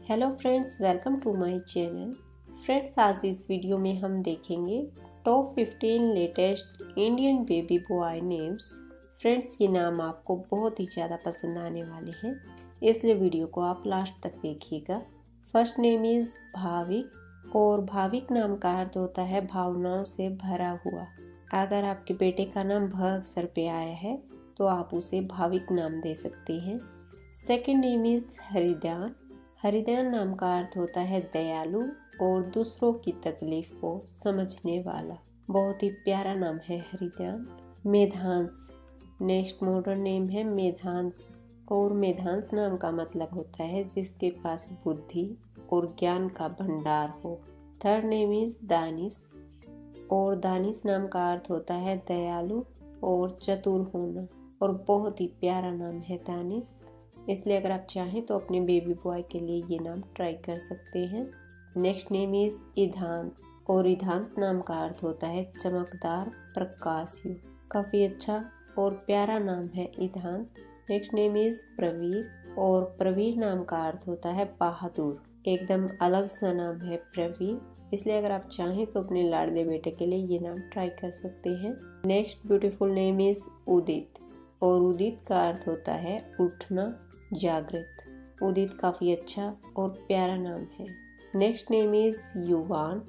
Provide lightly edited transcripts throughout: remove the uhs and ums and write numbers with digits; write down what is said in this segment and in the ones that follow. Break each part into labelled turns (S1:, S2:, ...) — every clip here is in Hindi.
S1: Hello friends, welcome to my channel. Friends, आज इस वीडियो में हम देखेंगे top 15 latest Indian baby boy names. Friends, ये नाम आपको बहुत ही ज़्यादा पसंद आने वाले हैं, इसलिए वीडियो को आप लास्ट तक देखिएगा। फर्स्ट नेम इज़ भाविक और भाविक नाम का अर्थ होता है भावनाओं से भरा हुआ। अगर आपके बेटे का नाम भ अक्षर पे आया है तो आप उसे भाविक नाम दे सकते हैं। Second name is Haridan. Haridan नाम का अर्थ होता है दयालु और दूसरों की तकलीफ को समझने वाला। बहुत ही प्यारा नाम है हरिदान। मेधांश नेक्स्ट मॉडर्न नेम है मेधांश और मेधांश नाम का मतलब होता है जिसके पास बुद्धि और ज्ञान का भंडार हो। थर्ड नेम इज दानिश और दानिश नाम का अर्थ होता है दयालु और चतुर होना और बहुत ही प्यारा नाम है दानिश, इसलिए अगर आप चाहें तो अपने बेबी बॉय के लिए ये नाम ट्राई कर सकते हैं। नेक्स्ट नेम इज ईधान और ईधांत नाम का अर्थ होता है चमकदार प्रकाशयुक्त। काफ़ी अच्छा और प्यारा नाम है ईधांत। नेक्स्ट नेम इज प्रवीर और प्रवीर नाम का अर्थ होता है बहादुर। एकदम अलग सा नाम है प्रवीर, इसलिए अगर आप चाहें तो अपने लाडले बेटे के लिए ये नाम ट्राई कर सकते हैं। नेक्स्ट ब्यूटीफुल नेम इज उदित और उदित का अर्थ होता है उठना, जागृत। उदित काफ़ी अच्छा और प्यारा नाम है। नेक्स्ट नेम इज युवान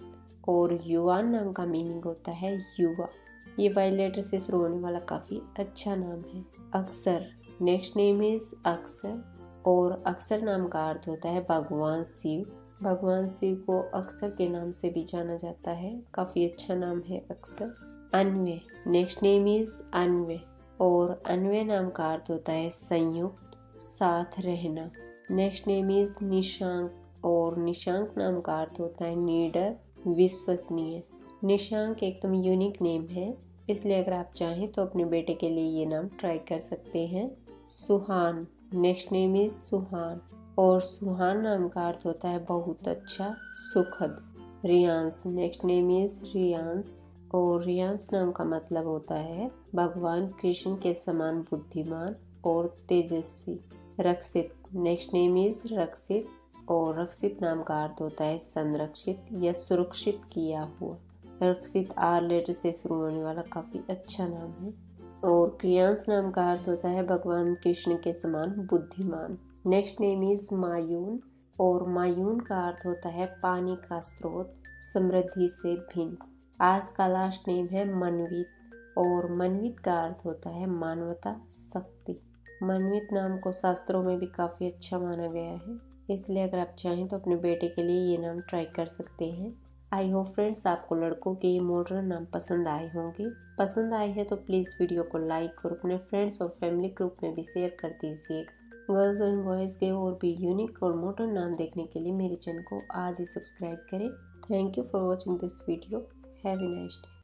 S1: और युवान नाम का मीनिंग होता है युवा। ये वाई लेटर से शुरू होने वाला काफ़ी अच्छा नाम है। अक्षर नेक्स्ट नेम इज अक्षर और अक्षर नाम का अर्थ होता है भगवान शिव। भगवान शिव को अक्षर के नाम से भी जाना जाता है। काफ़ी अच्छा नाम है अक्षर। अन्वय नेक्स्ट नेम इज अन्वय और अन्वय नाम का अर्थ होता है संयुक्त, साथ रहना। नेक्स्ट नेम इज निशांक और निशांक नाम का अर्थ होता है निडर, विश्वसनीय। निशांक एकदम यूनिक नेम है, इसलिए अगर आप चाहें तो अपने बेटे के लिए ये नाम ट्राई कर सकते हैं। सुहान नेक्स्ट नेम इज सुहान और सुहान नाम का अर्थ होता है बहुत अच्छा, सुखद। Riyansh next name is Riyansh और रियांश नाम का मतलब होता है भगवान कृष्ण के समान बुद्धिमान और तेजस्वी। रक्षित नेक्स्ट नेम इज रक्षित और रक्षित नाम का अर्थ होता है संरक्षित या सुरक्षित किया हुआ। रक्षित आर लेटर से शुरू होने वाला काफ़ी अच्छा नाम है। और क्रियांश नाम का अर्थ होता है भगवान कृष्ण के समान बुद्धिमान। नेक्स्ट नेम इज मायून और मायून का अर्थ होता है पानी का स्रोत, समृद्धि से भिन्न। आज का लास्ट नेम है मनवित और मनवित का अर्थ होता है मानवता, शक्ति। मनवित नाम को शास्त्रों में भी काफ़ी अच्छा माना गया है, इसलिए अगर आप चाहें तो अपने बेटे के लिए ये नाम ट्राई कर सकते हैं। आई होप फ्रेंड्स आपको लड़कों के ये मॉडर्न नाम पसंद आए होंगे। पसंद आए हैं तो प्लीज़ वीडियो को लाइक और अपने फ्रेंड्स और फैमिली ग्रुप में भी शेयर कर दीजिएगा। गर्ल्स एंड बॉयज़ के और भी यूनिक और मॉडर्न नाम देखने के लिए मेरे चैनल को आज ही सब्सक्राइब करें। Thank you for watching this video. Have a nice day.